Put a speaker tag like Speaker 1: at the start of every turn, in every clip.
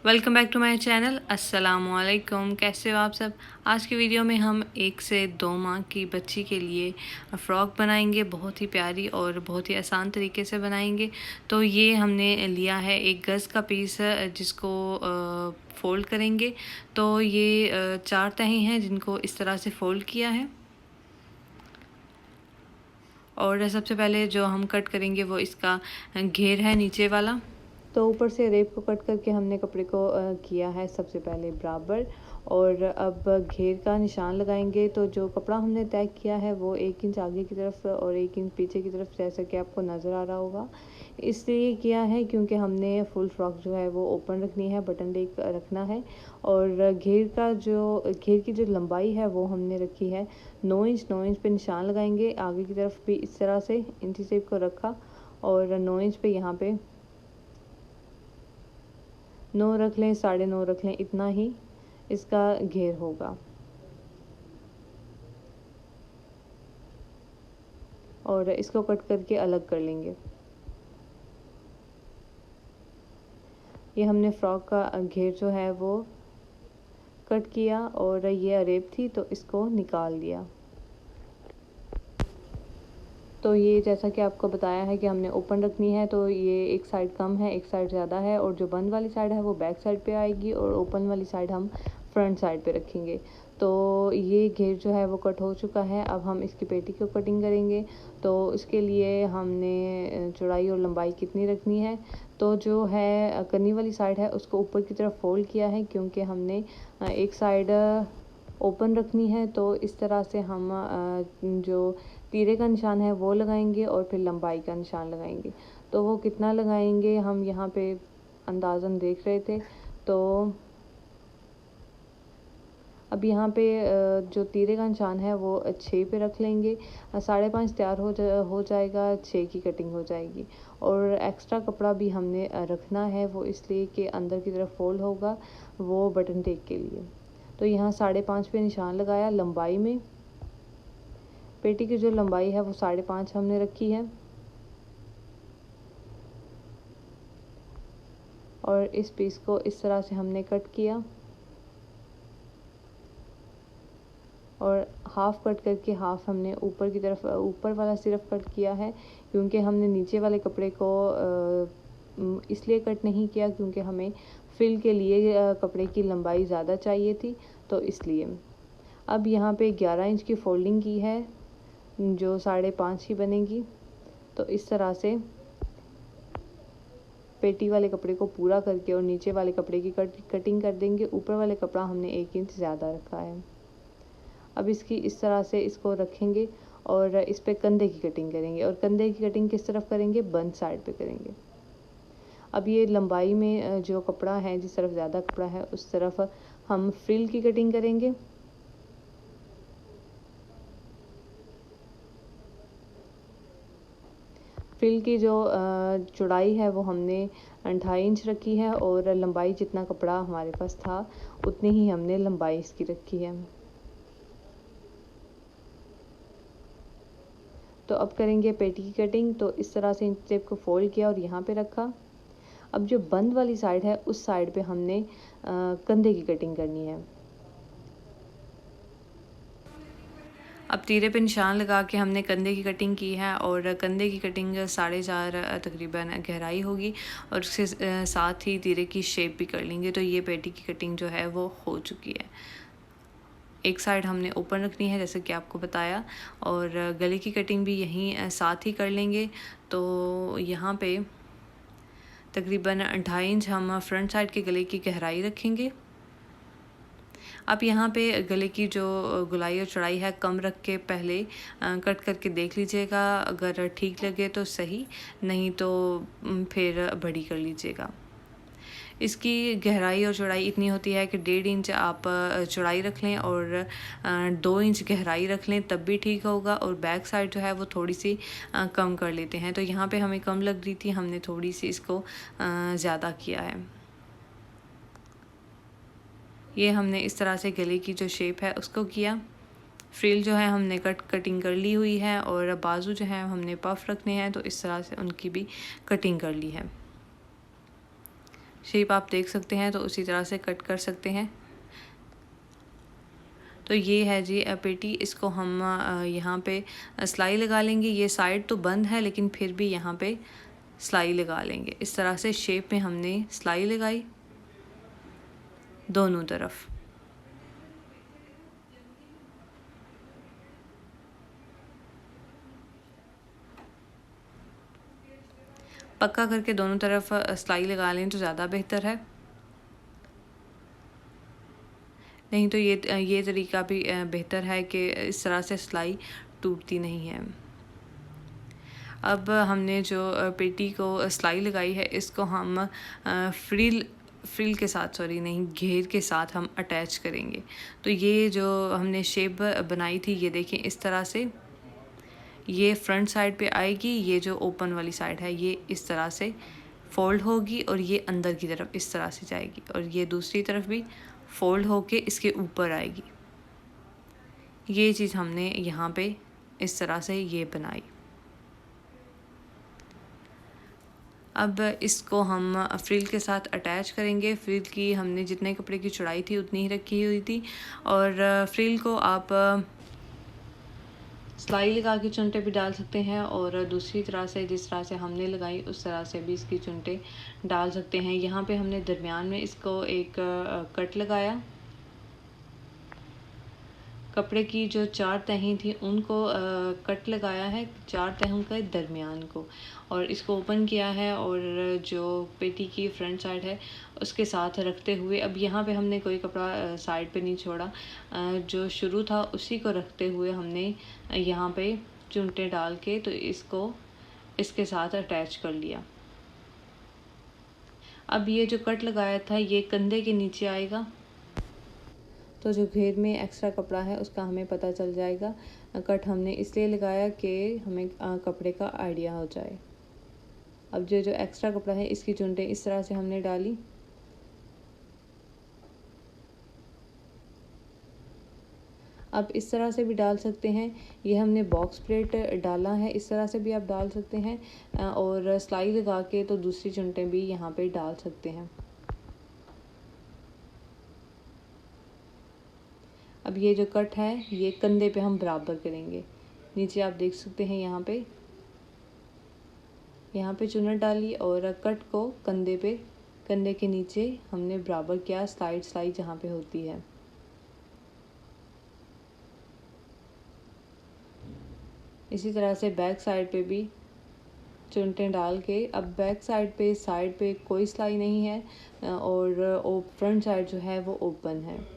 Speaker 1: Welcome back to my channel. अस्सलामुअलैकुम। कैसे हो आप सब। आज की वीडियो में हम 1 से 2 माह की बच्ची के लिए फ़्रॉक बनाएंगे। बहुत ही प्यारी और बहुत ही आसान तरीके से बनाएंगे। तो ये हमने लिया है 1 गज़ का पीस जिसको फ़ोल्ड करेंगे। तो ये 4 तहें हैं जिनको इस तरह से फ़ोल्ड किया है। और सबसे पहले जो हम कट करेंगे वो इसका घेर है नीचे वाला। तो ऊपर से रेप को कट करके हमने कपड़े को किया है सबसे पहले बराबर। और अब घेर का निशान लगाएंगे। तो जो कपड़ा हमने तय किया है वो 1 इंच आगे की तरफ और 1 इंच पीछे की तरफ, जैसा कि आपको नज़र आ रहा होगा। इसलिए किया है क्योंकि हमने फुल फ्रॉक जो है वो ओपन रखनी है, बटन लेक रखना है। और घेर की जो लंबाई है वो हमने रखी है 9 इंच। 9 इंच पे निशान लगाएंगे। आगे की तरफ भी इस तरह से इंची टेप को रखा और 9 इंच पे यहाँ पे 9 रख लें, 9.5 रख लें, इतना ही इसका घेर होगा। और इसको कट करके अलग कर लेंगे। ये हमने फ्रॉक का घेर जो है वो कट किया और ये अरेब थी तो इसको निकाल दिया। तो ये जैसा कि आपको बताया है कि हमने ओपन रखनी है, तो ये एक साइड कम है, एक साइड ज़्यादा है। और जो बंद वाली साइड है वो बैक साइड पे आएगी और ओपन वाली साइड हम फ्रंट साइड पे रखेंगे। तो ये घेर जो है वो कट हो चुका है। अब हम इसकी पेटी को कटिंग करेंगे। तो इसके लिए हमने चौड़ाई और लंबाई कितनी रखनी है, तो जो है कन्नी वाली साइड है उसको ऊपर की तरफ फोल्ड किया है क्योंकि हमने एक साइड ओपन रखनी है। तो इस तरह से हम जो तीरे का निशान है वो लगाएंगे और फिर लंबाई का निशान लगाएंगे। तो वो कितना लगाएंगे हम यहाँ पे अंदाज़न देख रहे थे। तो अब यहाँ पे जो तीरे का निशान है वो 6 पे रख लेंगे। 5.5 तैयार हो जाएगा, 6 की कटिंग हो जाएगी। और एक्स्ट्रा कपड़ा भी हमने रखना है, वो इसलिए कि अंदर की तरफ फोल्ड होगा वो बटन टेक के लिए। तो यहाँ 5.5 पे निशान लगाया लंबाई में। पेटी की जो लंबाई है वो 5.5 हमने रखी है। और इस पीस को इस तरह से हमने कट किया और हाफ़ कट करके हाफ़ हमने ऊपर की तरफ, ऊपर वाला सिर्फ कट किया है क्योंकि हमने नीचे वाले कपड़े को इसलिए कट नहीं किया क्योंकि हमें फिल के लिए कपड़े की लंबाई ज़्यादा चाहिए थी, तो इसलिए। अब यहाँ पे 11 इंच की फोल्डिंग की है जो 5.5 ही बनेगी। तो इस तरह से पेटी वाले कपड़े को पूरा करके और नीचे वाले कपड़े की कटिंग कर देंगे। ऊपर वाले कपड़ा हमने 1 इंच ज़्यादा रखा है। अब इसकी इस तरह से इसको रखेंगे और इस पे कंधे की कटिंग करेंगे। और कंधे की कटिंग किस तरफ करेंगे, बंद साइड पे करेंगे। अब ये लंबाई में जो कपड़ा है, जिस तरफ ज़्यादा कपड़ा है उस तरफ हम फ्रिल की कटिंग करेंगे। फ्रिल की जो चौड़ाई है वो हमने 2.5 इंच रखी है और लंबाई जितना कपड़ा हमारे पास था उतनी ही हमने लंबाई इसकी रखी है। तो अब करेंगे पेटी की कटिंग। तो इस तरह से इंच टेप को फोल्ड किया और यहाँ पे रखा। अब जो बंद वाली साइड है उस साइड पे हमने कंधे की कटिंग करनी है। अब तीरे पे निशान लगा के हमने कंधे की कटिंग की है और कंधे की कटिंग 4.5 तकरीबन गहराई होगी और उसके साथ ही तीरे की शेप भी कर लेंगे। तो ये पेटी की कटिंग जो है वो हो चुकी है। एक साइड हमने ओपन रखनी है जैसे कि आपको बताया, और गले की कटिंग भी यहीं साथ ही कर लेंगे। तो यहाँ पे तकरीबन 2.5 इंच हम फ्रंट साइड के गले की गहराई रखेंगे। अब यहाँ पे गले की जो गोलाई और चौड़ाई है कम रख के पहले कट करके देख लीजिएगा। अगर ठीक लगे तो सही, नहीं तो फिर बड़ी कर लीजिएगा। इसकी गहराई और चौड़ाई इतनी होती है कि 1.5 इंच आप चौड़ाई रख लें और 2 इंच गहराई रख लें तब भी ठीक होगा। और बैक साइड जो है वो थोड़ी सी कम कर लेते हैं। तो यहाँ पे हमें कम लग रही थी, हमने थोड़ी सी इसको ज़्यादा किया है। ये हमने इस तरह से गले की जो शेप है उसको किया। फ्रिल जो है हमने कटिंग कर ली हुई है और बाजू जो है हमने पफ रखने हैं, तो इस तरह से उनकी भी कटिंग कर ली है। शेप आप देख सकते हैं, तो उसी तरह से कट कर सकते हैं। तो ये है जी पेटी। इसको हम यहाँ पे सिलाई लगा लेंगे। ये साइड तो बंद है लेकिन फिर भी यहाँ पे सिलाई लगा लेंगे। इस तरह से शेप में हमने सिलाई लगाई दोनों तरफ। पक्का करके दोनों तरफ सिलाई लगा लें तो ज़्यादा बेहतर है, नहीं तो ये तरीका भी बेहतर है कि इस तरह से सिलाई टूटती नहीं है। अब हमने जो पेटी को सिलाई लगाई है, इसको हम फ्रिल के साथ, सॉरी नहीं, घेर के साथ हम अटैच करेंगे। तो ये जो हमने शेप बनाई थी, ये देखें इस तरह से ये फ्रंट साइड पे आएगी। ये जो ओपन वाली साइड है ये इस तरह से फोल्ड होगी और ये अंदर की तरफ इस तरह से जाएगी, और ये दूसरी तरफ भी फोल्ड होके इसके ऊपर आएगी। ये चीज़ हमने यहाँ पे इस तरह से ये बनाई। अब इसको हम फ्रिल के साथ अटैच करेंगे। फ्रिल की हमने जितने कपड़े की चौड़ाई थी उतनी ही रखी हुई थी, और फ्रिल को आप सिलाई लगा के चुनटे भी डाल सकते हैं, और दूसरी तरह से जिस तरह से हमने लगाई उस तरह से भी इसकी चुनटे डाल सकते हैं। यहाँ पे हमने दरमियान में इसको एक कट लगाया। कपड़े की जो 4 तहें थी उनको कट लगाया है, 4 तहों के दरमियान को, और इसको ओपन किया है, और जो पेटी की फ्रंट साइड है उसके साथ रखते हुए अब यहाँ पे हमने कोई कपड़ा साइड पे नहीं छोड़ा। जो शुरू था उसी को रखते हुए हमने यहाँ पे चुनटे डाल के तो इसको इसके साथ अटैच कर लिया। अब ये जो कट लगाया था ये कंधे के नीचे आएगा, तो जो घेर में एक्स्ट्रा कपड़ा है उसका हमें पता चल जाएगा। कट हमने इसलिए लगाया कि हमें कपड़े का आइडिया हो जाए। अब जो एक्स्ट्रा कपड़ा है इसकी चुनटें इस तरह से हमने डाली। अब इस तरह से भी डाल सकते हैं। ये हमने बॉक्स प्लेट डाला है, इस तरह से भी आप डाल सकते हैं, और सिलाई लगा के तो दूसरी चुनटें भी यहाँ पे डाल सकते हैं। अब ये जो कट है ये कंधे पे हम बराबर करेंगे। नीचे आप देख सकते हैं यहाँ पे चुनट डाली और कट को कंधे के नीचे हमने बराबर किया, सिलाई जहाँ पे होती है। इसी तरह से बैक साइड पे भी चुनटें डाल के, अब बैक साइड पे कोई सिलाई नहीं है, और फ्रंट साइड जो है वो ओपन है।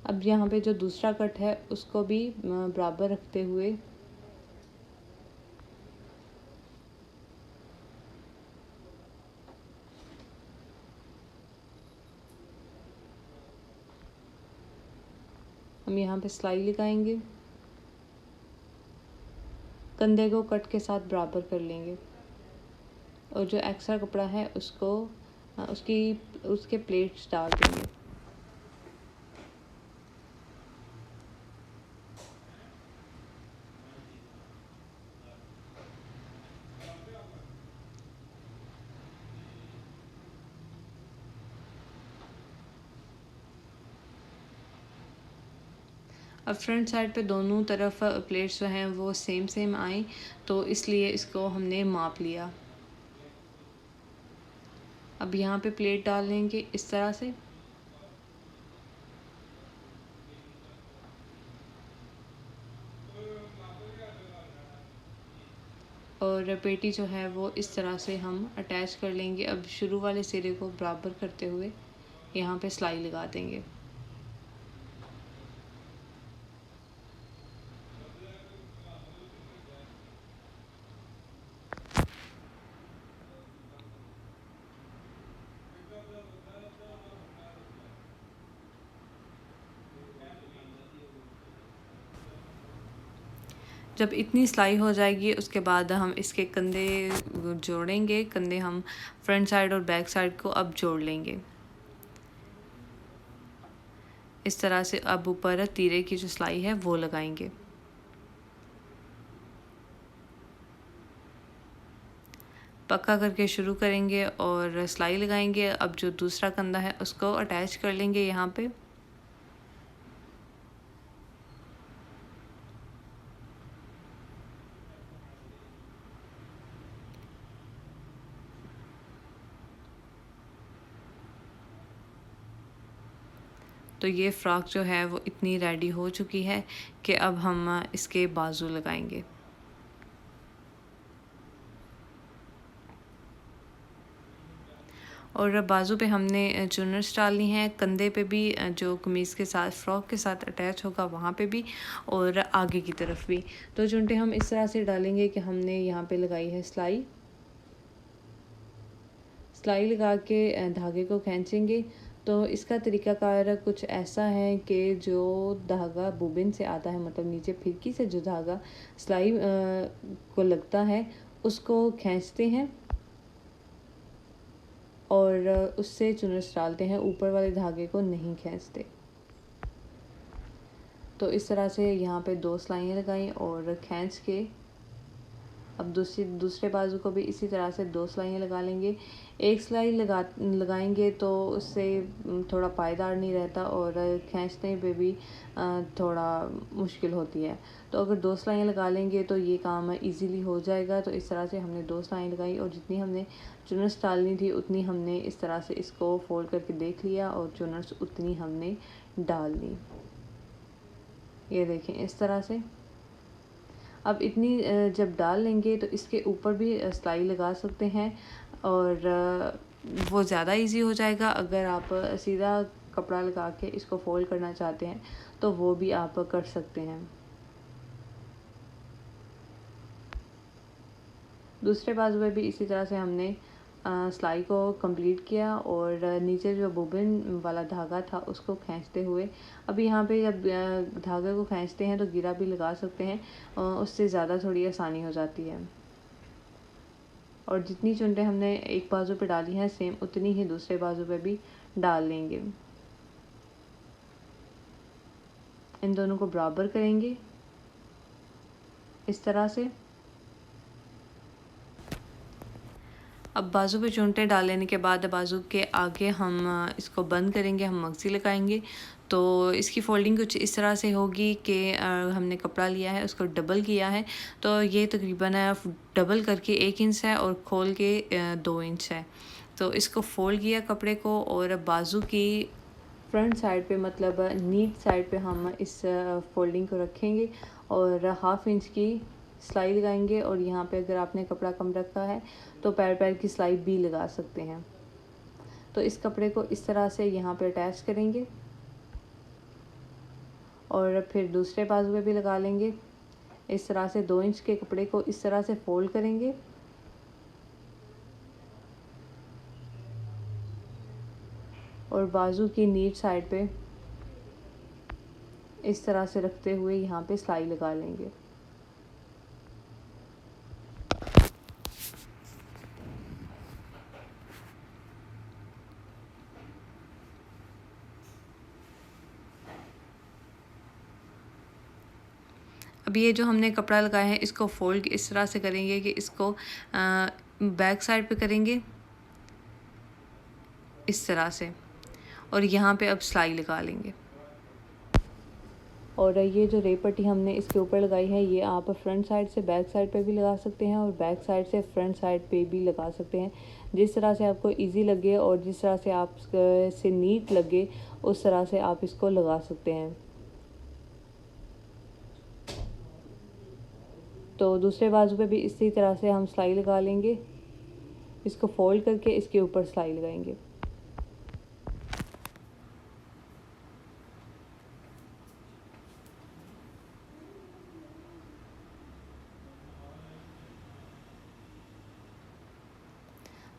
Speaker 1: अब यहाँ पे जो दूसरा कट है उसको भी बराबर रखते हुए हम यहाँ पे सिलाई लगाएंगे, कंधे को कट के साथ बराबर कर लेंगे, और जो एक्स्ट्रा कपड़ा है उसको उसके प्लेट्स डाल देंगे। अब फ्रंट साइड पे दोनों तरफ प्लेट्स जो हैं वो सेम आई, तो इसलिए इसको हमने माप लिया। अब यहाँ पे प्लेट डाल लेंगे इस तरह से, और पेटी जो है वो इस तरह से हम अटैच कर लेंगे। अब शुरू वाले सिरे को बराबर करते हुए यहाँ पे सिलाई लगा देंगे। जब इतनी सिलाई हो जाएगी उसके बाद हम इसके कंधे जोड़ेंगे। कंधे हम फ्रंट साइड और बैक साइड को अब जोड़ लेंगे इस तरह से। अब ऊपर तीरे की जो सिलाई है वो लगाएंगे। पक्का करके शुरू करेंगे और सिलाई लगाएंगे। अब जो दूसरा कंधा है उसको अटैच कर लेंगे यहाँ पे। तो ये फ़्रॉक जो है वो इतनी रेडी हो चुकी है कि अब हम इसके बाजू लगाएंगे। और बाजू पे हमने चुनर्स डालनी है, कंधे पे भी जो कमीज़ के साथ फ़्रॉक के साथ अटैच होगा वहाँ पे भी और आगे की तरफ भी। तो चुनटे हम इस तरह से डालेंगे कि हमने यहाँ पे लगाई है सिलाई। सिलाई लगा के धागे को खींचेंगे। तो इसका तरीक़ाकार कुछ ऐसा है कि जो धागा बोबिन से आता है, मतलब नीचे फिरकी से जो धागा सिलाई को लगता है उसको खींचते हैं और उससे चुनर्स डालते हैं, ऊपर वाले धागे को नहीं खींचते। तो इस तरह से यहाँ पे 2 सिलाइयाँ लगाई और खींच के अब दूसरे बाजू को भी इसी तरह से 2 सिलाइयाँ लगा लेंगे। एक सिलाई लगाएंगे तो उससे थोड़ा पायदार नहीं रहता और खींचने पे भी थोड़ा मुश्किल होती है। तो अगर 2 सिलाइयाँ लगा लेंगे तो ये काम इजीली हो जाएगा। तो इस तरह से हमने 2 सिलाइयाँ लगाई और जितनी हमने चुनर्स डालनी थी उतनी हमने इस तरह से इसको फोल्ड करके देख लिया और चुनर्स उतनी हमने डाल ली। ये देखें इस तरह से। अब इतनी जब डाल लेंगे तो इसके ऊपर भी सिलाई लगा सकते हैं और वो ज़्यादा इजी हो जाएगा। अगर आप सीधा कपड़ा लगा के इसको फोल्ड करना चाहते हैं तो वो भी आप कर सकते हैं। दूसरे बाजू में भी इसी तरह से हमने सिलाई को कंप्लीट किया और नीचे जो बोबिन वाला धागा था उसको खींचते हुए, अब यहाँ पे जब धागे को खींचते हैं तो गिरा भी लगा सकते हैं, उससे ज़्यादा थोड़ी आसानी हो जाती है। और जितनी चुनटें हमने एक बाजू पे डाली हैं सेम उतनी ही दूसरे बाजू पे भी डाल लेंगे। इन दोनों को बराबर करेंगे इस तरह से। अब बाजू पे चुनटे डाल लेने के बाद बाजू के आगे हम इसको बंद करेंगे, हम मगज़ी लगाएंगे। तो इसकी फ़ोल्डिंग कुछ इस तरह से होगी कि हमने कपड़ा लिया है उसको डबल किया है, तो ये तकरीबन डबल करके 1 इंच है और खोल के 2 इंच है। तो इसको फ़ोल्ड किया कपड़े को और बाजू की फ्रंट साइड पे, मतलब नीट साइड पे हम इस फोल्डिंग को रखेंगे और 1/2 इंच की सिलाई लगाएंगे। और यहाँ पे अगर आपने कपड़ा कम रखा है तो पैर की सिलाई भी लगा सकते हैं। तो इस कपड़े को इस तरह से यहाँ पे अटैच करेंगे और फिर दूसरे बाजू पे भी लगा लेंगे। इस तरह से 2 इंच के कपड़े को इस तरह से फोल्ड करेंगे और बाजू की नीट साइड पे इस तरह से रखते हुए यहाँ पे सिलाई लगा लेंगे। अब ये जो हमने कपड़ा लगाया है इसको फोल्ड इस तरह से करेंगे कि इसको बैक साइड पे करेंगे इस तरह से और यहाँ पे अब सिलाई लगा लेंगे। और ये जो रेप पट्टी हमने इसके ऊपर लगाई है ये आप फ्रंट साइड से बैक साइड पे भी लगा सकते हैं और बैक साइड से फ्रंट साइड पे भी लगा सकते हैं। जिस तरह से आपको इजी लगे और जिस तरह से आप से नीट लगे उस तरह से आप इसको लगा सकते हैं। तो दूसरे बाजू पे भी इसी तरह से हम सिलाई लगा लेंगे, इसको फोल्ड करके इसके ऊपर सिलाई लगाएंगे।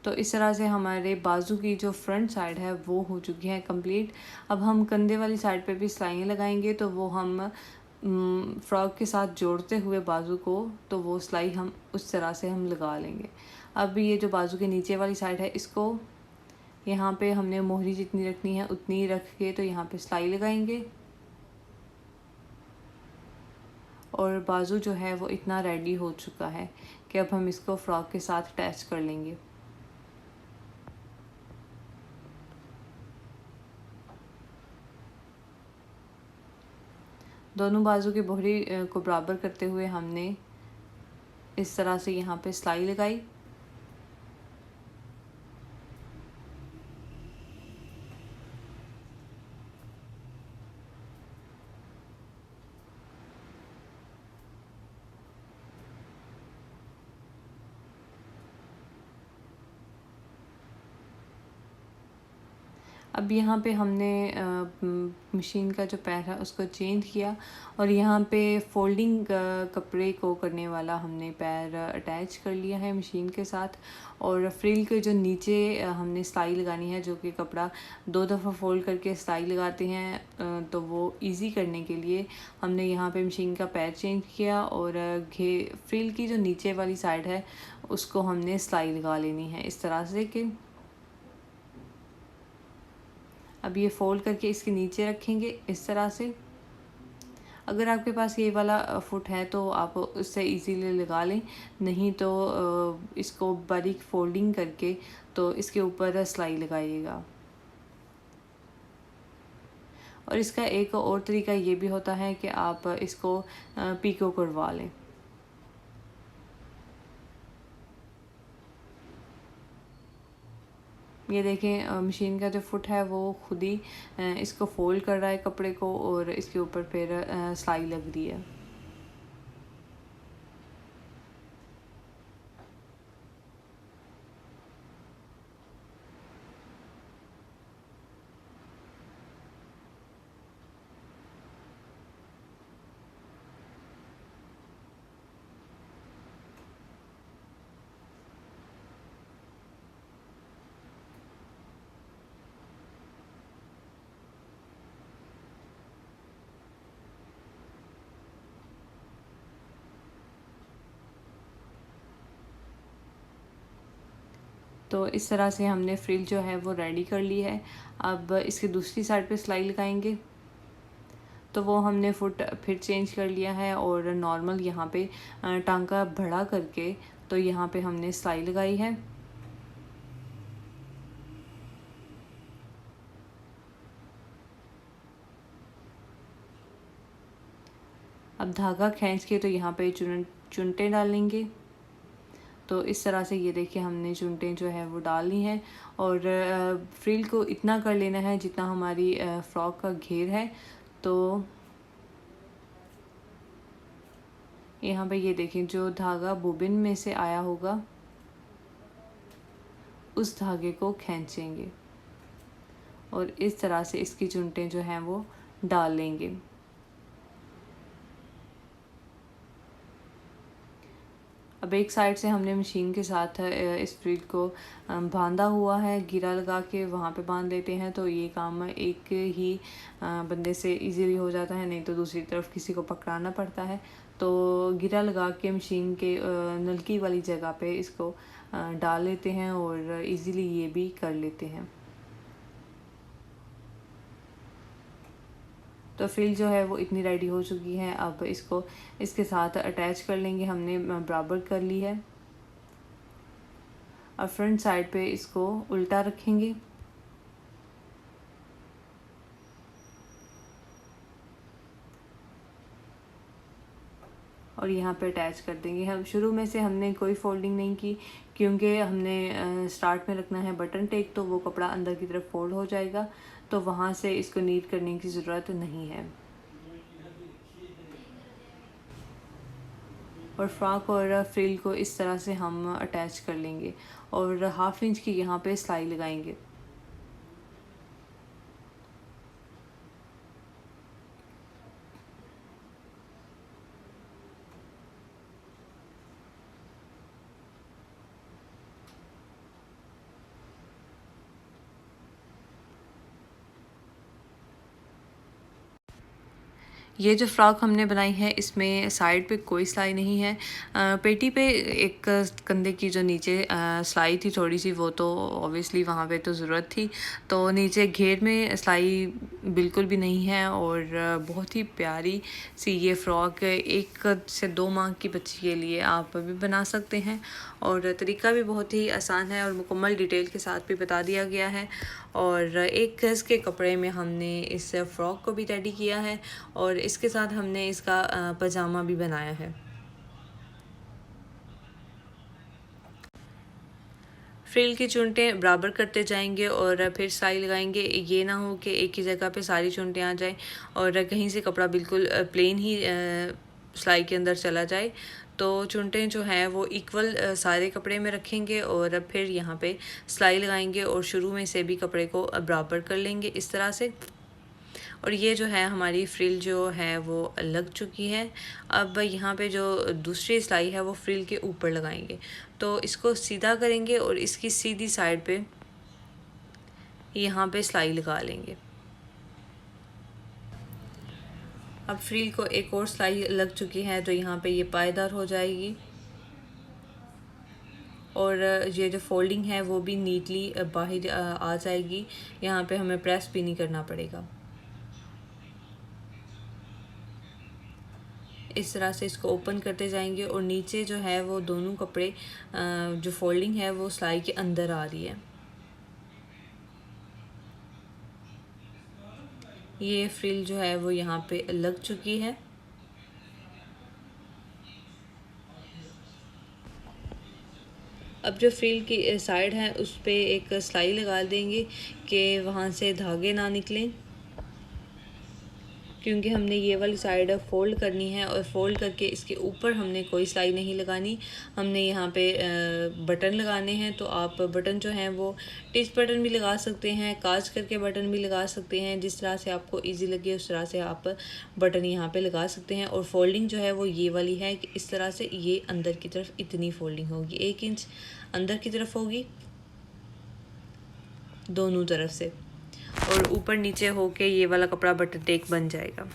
Speaker 1: तो इस तरह से हमारे बाजू की जो फ्रंट साइड है वो हो चुकी है कंप्लीट। अब हम कंधे वाली साइड पे भी सिलाइयाँ लगाएंगे। तो वो हम फ्रॉक के साथ जोड़ते हुए बाजू को, तो वो सिलाई हम उस तरह से हम लगा लेंगे। अब ये जो बाजू के नीचे वाली साइड है, इसको यहाँ पे हमने मोहरी जितनी रखनी है उतनी ही रख के तो यहाँ पे सिलाई लगाएंगे। और बाजू जो है वो इतना रेडी हो चुका है कि अब हम इसको फ्रॉक के साथ अटैच कर लेंगे। दोनों बाजू के मोहरी को बराबर करते हुए हमने इस तरह से यहाँ पे सिलाई लगाई। अब यहाँ पे हमने मशीन का जो पैर है उसको चेंज किया और यहाँ पे फोल्डिंग कपड़े को करने वाला हमने पैर अटैच कर लिया है मशीन के साथ। और फ्रिल के जो नीचे हमने सिलाई लगानी है, जो कि कपड़ा 2 दफ़ा फोल्ड करके सिलाई लगाते हैं, तो वो इजी करने के लिए हमने यहाँ पे मशीन का पैर चेंज किया और फ्रिल की जो नीचे वाली साइड है उसको हमने सिलाई लगा लेनी है इस तरह से कि अब ये फोल्ड करके इसके नीचे रखेंगे इस तरह से। अगर आपके पास ये वाला फुट है तो आप उससे इजीली लगा लें, नहीं तो इसको बारीक फोल्डिंग करके तो इसके ऊपर सिलाई लगाइएगा। और इसका एक और तरीका ये भी होता है कि आप इसको पीको करवा लें। ये देखें मशीन का जो फुट है वो खुद ही इसको फोल्ड कर रहा है कपड़े को और इसके ऊपर फिर सिलाई लग रही है। तो इस तरह से हमने फ्रिल जो है वो रेडी कर ली है। अब इसकी दूसरी साइड पे सिलाई लगाएंगे। तो वो हमने फुट फिर चेंज कर लिया है और नॉर्मल यहाँ पे टांका बड़ा करके तो यहाँ पे हमने सिलाई लगाई है। अब धागा खींच के तो यहाँ पे चुनटे डालेंगे। तो इस तरह से ये देखिए हमने चुनटें जो है वो डालनी है और फ्रिल को इतना कर लेना है जितना हमारी फ्रॉक का घेर है। तो यहाँ पे ये देखें जो धागा बोबिन में से आया होगा उस धागे को खींचेंगे और इस तरह से इसकी चुनटें जो हैं वो डाल लेंगे। अब एक साइड से हमने मशीन के साथ इस फ्रिल को बांधा हुआ है, गिरा लगा के वहाँ पे बांध लेते हैं तो ये काम एक ही बंदे से इजीली हो जाता है, नहीं तो दूसरी तरफ किसी को पकड़ाना पड़ता है। तो गिरा लगा के मशीन के नलकी वाली जगह पे इसको डाल लेते हैं और इजीली ये भी कर लेते हैं। तो फ्रिल जो है वो इतनी रेडी हो चुकी है। अब इसको इसके साथ अटैच कर लेंगे, हमने बराबर कर ली है। अब फ्रंट साइड पे इसको उल्टा रखेंगे और यहाँ पे अटैच कर देंगे। हम शुरू में से हमने कोई फोल्डिंग नहीं की क्योंकि हमने स्टार्ट में रखना है बटन टेक, तो वो कपड़ा अंदर की तरफ फोल्ड हो जाएगा, तो वहाँ से इसको नीट करने की ज़रूरत नहीं है। और फ्रॉक और फ्रिल को इस तरह से हम अटैच कर लेंगे और 1/2 इंच की यहाँ पे सिलाई लगाएंगे। ये जो फ़्रॉक हमने बनाई है इसमें साइड पे कोई सिलाई नहीं है। पेटी पे एक कंधे की जो नीचे सिलाई थी थोड़ी सी, वो तो ऑब्वियसली वहाँ पे तो ज़रूरत थी। तो नीचे घेर में सिलाई बिल्कुल भी नहीं है और बहुत ही प्यारी सी ये फ़्रॉक 1 से 2 माह की बच्ची के लिए आप भी बना सकते हैं। और तरीका भी बहुत ही आसान है और मुकम्मल डिटेल के साथ भी बता दिया गया है। और 1 गज़ के कपड़े में हमने इस फ़्रॉक को भी रेडी किया है और इसके साथ हमने इसका पजामा भी बनाया है। फ्रिल की चुनटें बराबर करते जाएंगे और फिर सिलाई लगाएंगे। ये ना हो कि एक ही जगह पे सारी चुनटें आ जाएं और कहीं से कपड़ा बिल्कुल प्लेन ही सिलाई के अंदर चला जाए। तो चुनटें जो हैं वो इक्वल सारे कपड़े में रखेंगे और फिर यहाँ पे सिलाई लगाएंगे और शुरू में से भी कपड़े को बराबर कर लेंगे इस तरह से। और ये जो है हमारी फ्रिल जो है वो लग चुकी है। अब यहाँ पे जो दूसरी सिलाई है वो फ्रिल के ऊपर लगाएंगे। तो इसको सीधा करेंगे और इसकी सीधी साइड पे यहाँ पे सिलाई लगा लेंगे। अब फ्रिल को एक और सिलाई लग चुकी है तो यहाँ पे ये पायदार हो जाएगी और ये जो फोल्डिंग है वो भी नीटली बाहर आ जाएगी। यहाँ पे हमें प्रेस भी नहीं करना पड़ेगा। इस तरह से इसको ओपन करते जाएंगे और नीचे जो है वो दोनों कपड़े जो फोल्डिंग है वो सिलाई के अंदर आ रही है। ये फ्रिल जो है वो यहाँ पे लग चुकी है। अब जो फ्रिल की साइड है उस पे एक सिलाई लगा देंगे कि वहाँ से धागे ना निकलें, क्योंकि हमने ये वाली साइड फ़ोल्ड करनी है और फ़ोल्ड करके इसके ऊपर हमने कोई सिलाई नहीं लगानी। हमने यहाँ पे बटन लगाने हैं। तो आप बटन जो हैं वो टिच बटन भी लगा सकते हैं, काज करके बटन भी लगा सकते हैं। जिस तरह से आपको इजी लगे उस तरह से आप बटन यहाँ पे लगा सकते हैं। और फोल्डिंग जो है वो ये वाली है कि इस तरह से ये अंदर की तरफ इतनी फोल्डिंग होगी, 1 इंच अंदर की तरफ होगी दोनों तरफ से, और ऊपर नीचे होके ये वाला कपड़ा बटन टेक बन जाएगा।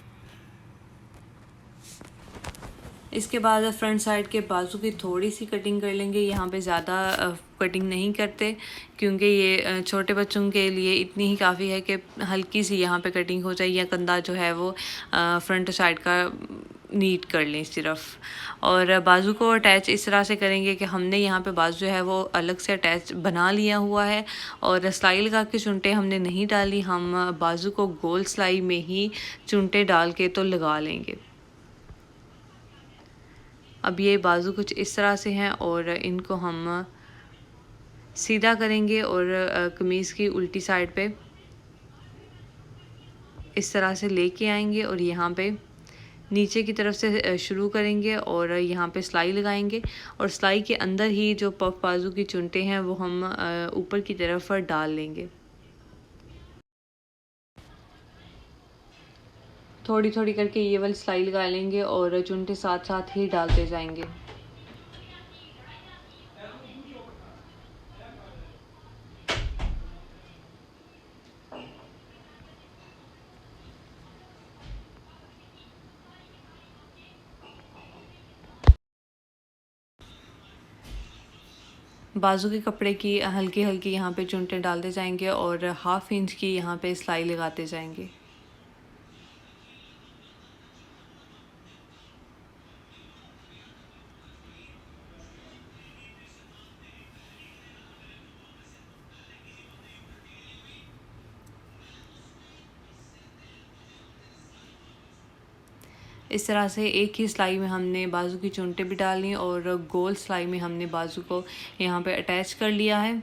Speaker 1: इसके बाद फ्रंट साइड के बाजू की थोड़ी सी कटिंग कर लेंगे। यहाँ पे ज़्यादा कटिंग नहीं करते क्योंकि ये छोटे बच्चों के लिए इतनी ही काफ़ी है कि हल्की सी यहाँ पे कटिंग हो जाए या कंधा जो है वो फ्रंट साइड का नीट कर लें सिर्फ। और बाजू को अटैच इस तरह से करेंगे कि हमने यहाँ पे बाजू जो है वो अलग से अटैच बना लिया हुआ है और सिलाई लगा के चुनटे हमने नहीं डाली। हम बाजू को गोल सिलाई में ही चुनटे डाल के तो लगा लेंगे। अब ये बाजू कुछ इस तरह से हैं और इनको हम सीधा करेंगे और कमीज़ की उल्टी साइड पे इस तरह से लेके आएंगे और यहाँ पे नीचे की तरफ से शुरू करेंगे और यहाँ पे सिलाई लगाएंगे और सिलाई के अंदर ही जो पफ बाजू की चुनटे हैं वो हम ऊपर की तरफ डाल लेंगे। थोड़ी थोड़ी करके ये वाली सिलाई लगा लेंगे और चुनटे साथ साथ ही डालते जाएंगे। बाजू के कपड़े की हल्की हल्की यहाँ पे चुनटे डालते जाएंगे और 1/2 इंच की यहाँ पे सिलाई लगाते जाएंगे। इस तरह से एक ही सिलाई में हमने बाजू की चुनटे भी डाली और गोल सिलाई में हमने बाजू को यहाँ पे अटैच कर लिया है।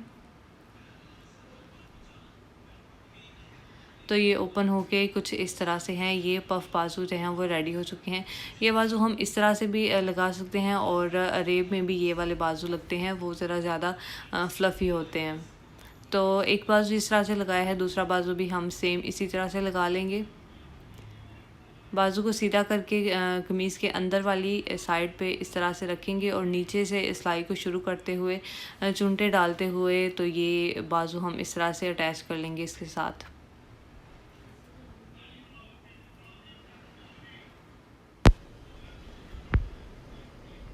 Speaker 1: तो ये ओपन होके कुछ इस तरह से हैं। ये पफ बाजू जो हैं वो रेडी हो चुके हैं। ये बाजू हम इस तरह से भी लगा सकते हैं और अरेब में भी ये वाले बाजू लगते हैं, वो ज़रा ज़्यादा फ्लफ़ी होते हैं। तो एक बाजू इस तरह से लगाया है, दूसरा बाजू भी हम सेम इसी तरह से लगा लेंगे। बाजू को सीधा करके कमीज़ के अंदर वाली साइड पे इस तरह से रखेंगे और नीचे से सिलाई को शुरू करते हुए चुनटे डालते हुए तो ये बाजू हम इस तरह से अटैच कर लेंगे इसके साथ।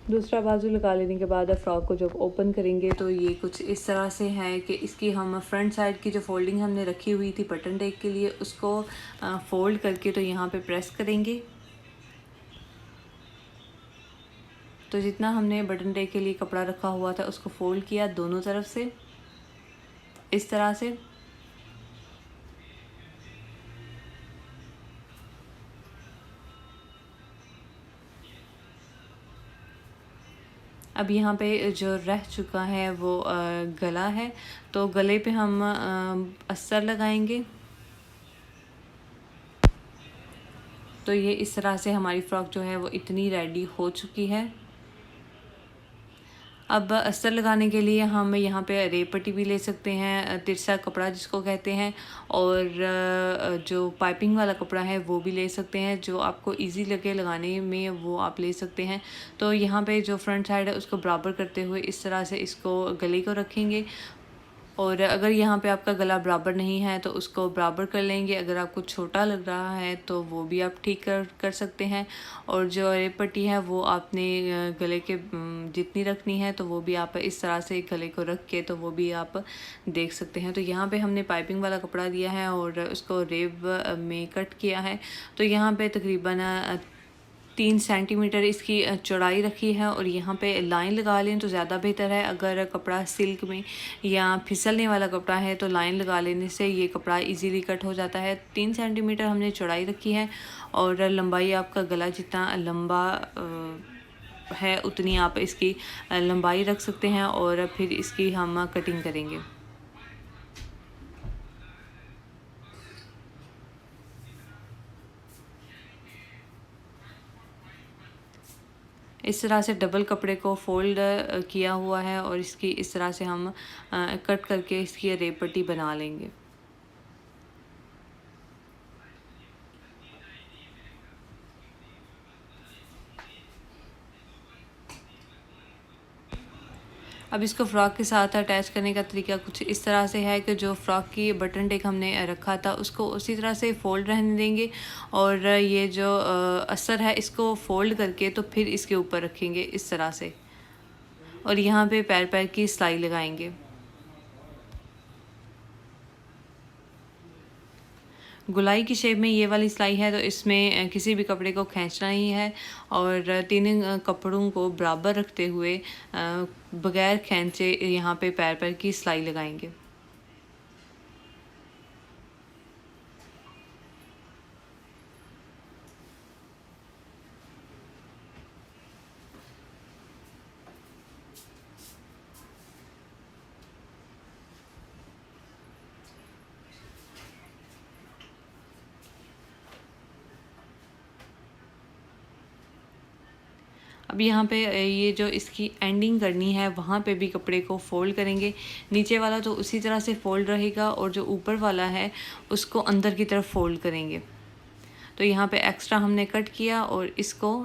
Speaker 1: दूसरा बाजू लगा लेने के बाद फ़्रॉक को जब ओपन करेंगे तो ये कुछ इस तरह से है कि इसकी हम फ्रंट साइड की जो फोल्डिंग हमने रखी हुई थी बटन टेक के लिए उसको फ़ोल्ड करके तो यहाँ पे प्रेस करेंगे। तो जितना हमने बटन टेक के लिए कपड़ा रखा हुआ था उसको फ़ोल्ड किया दोनों तरफ से इस तरह से। अब यहाँ पे जो रह चुका है वो गला है, तो गले पे हम अस्तर लगाएंगे। तो ये इस तरह से हमारी फ़्रॉक जो है वो इतनी रेडी हो चुकी है। अब अस्तर लगाने के लिए हम यहाँ पे रेब पट्टी भी ले सकते हैं, तिरछा कपड़ा जिसको कहते हैं, और जो पाइपिंग वाला कपड़ा है वो भी ले सकते हैं, जो आपको इजी लगे लगाने में वो आप ले सकते हैं। तो यहाँ पे जो फ्रंट साइड है उसको बराबर करते हुए इस तरह से इसको गले को रखेंगे, और अगर यहाँ पे आपका गला बराबर नहीं है तो उसको बराबर कर लेंगे। अगर आपको छोटा लग रहा है तो वो भी आप ठीक कर सकते हैं। और जो रेब पट्टी है वो आपने गले के जितनी रखनी है तो वो भी आप इस तरह से गले को रख के तो वो भी आप देख सकते हैं। तो यहाँ पे हमने पाइपिंग वाला कपड़ा दिया है और उसको रेब में कट किया है। तो यहाँ पे तकरीबन 3 सेंटीमीटर इसकी चौड़ाई रखी है, और यहाँ पे लाइन लगा लें तो ज़्यादा बेहतर है। अगर कपड़ा सिल्क में या फिसलने वाला कपड़ा है तो लाइन लगा लेने से ये कपड़ा इजीली कट हो जाता है। 3 सेंटीमीटर हमने चौड़ाई रखी है, और लंबाई आपका गला जितना लंबा है उतनी आप इसकी लंबाई रख सकते हैं, और फिर इसकी हम कटिंग करेंगे। इस तरह से डबल कपड़े को फोल्ड किया हुआ है, और इसकी इस तरह से हम कट करके इसकी रेब पट्टी बना लेंगे। अब इसको फ़्रॉक के साथ अटैच करने का तरीका कुछ इस तरह से है कि जो फ़्रॉक की बटन टेक हमने रखा था उसको उसी तरह से फ़ोल्ड रहने देंगे, और ये जो अस्तर है इसको फ़ोल्ड करके तो फिर इसके ऊपर रखेंगे इस तरह से, और यहाँ पे पैर पैर की सिलाई लगाएंगे। गुलाई की शेप में ये वाली सिलाई है, तो इसमें किसी भी कपड़े को खींचना ही है, और तीनों कपड़ों को बराबर रखते हुए बगैर खींचे यहाँ पे पैर पैर की सिलाई लगाएंगे। अब यहाँ पे ये जो इसकी एंडिंग करनी है वहाँ पे भी कपड़े को फ़ोल्ड करेंगे। नीचे वाला तो उसी तरह से फ़ोल्ड रहेगा, और जो ऊपर वाला है उसको अंदर की तरफ फ़ोल्ड करेंगे। तो यहाँ पे एक्स्ट्रा हमने कट किया और इसको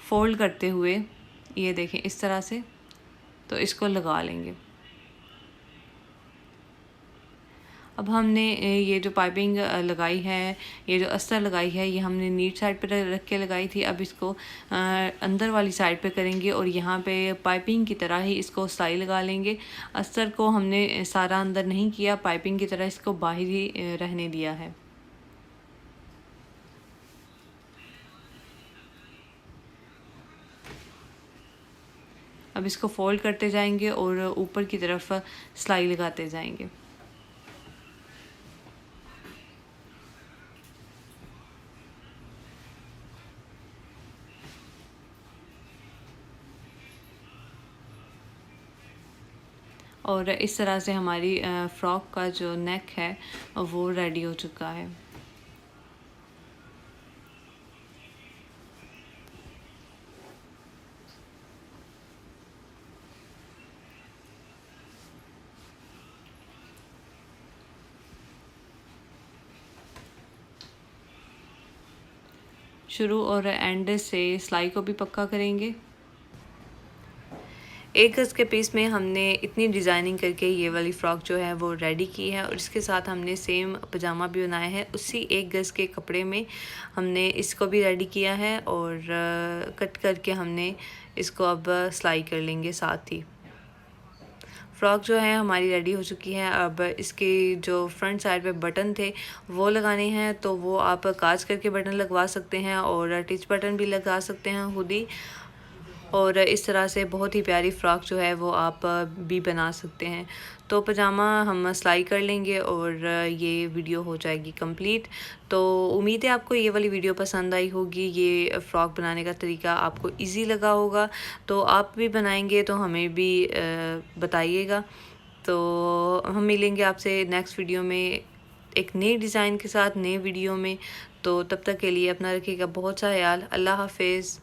Speaker 1: फ़ोल्ड करते हुए ये देखें इस तरह से, तो इसको लगा लेंगे। अब हमने ये जो पाइपिंग लगाई है, ये जो अस्तर लगाई है, ये हमने नीट साइड पे रख के लगाई थी। अब इसको अंदर वाली साइड पे करेंगे, और यहाँ पे पाइपिंग की तरह ही इसको सिलाई लगा लेंगे। अस्तर को हमने सारा अंदर नहीं किया, पाइपिंग की तरह इसको बाहर ही रहने दिया है। अब इसको फोल्ड करते जाएंगे और ऊपर की तरफ सिलाई लगाते जाएंगे। और इस तरह से हमारी फ़्रॉक का जो नेक है वो रेडी हो चुका है। शुरू और एंड से सिलाई को भी पक्का करेंगे। 1 गज़ के पीस में हमने इतनी डिज़ाइनिंग करके ये वाली फ़्रॉक जो है वो रेडी की है और इसके साथ हमने सेम पजामा भी बनाया है। उसी 1 गज़ के कपड़े में हमने इसको भी रेडी किया है और कट करके हमने इसको अब सिलाई कर लेंगे साथ ही। फ़्रॉक जो है हमारी रेडी हो चुकी है। अब इसके जो फ्रंट साइड पे बटन थे वो लगाने हैं, तो वो आप काज करके बटन लगवा सकते हैं और टिच बटन भी लगा सकते हैं खुद ही। और इस तरह से बहुत ही प्यारी फ़्रॉक जो है वो आप भी बना सकते हैं। तो पजामा हम सिलाई कर लेंगे और ये वीडियो हो जाएगी कंप्लीट। तो उम्मीद है आपको ये वाली वीडियो पसंद आई होगी। ये फ़्रॉक बनाने का तरीका आपको इजी लगा होगा, तो आप भी बनाएंगे तो हमें भी बताइएगा। तो हम मिलेंगे आपसे नेक्स्ट वीडियो में एक नए डिज़ाइन के साथ, नए वीडियो में। तो तब तक के लिए अपना रखिएगा बहुत सा ख्याल। अल्लाह हाफ़िज़।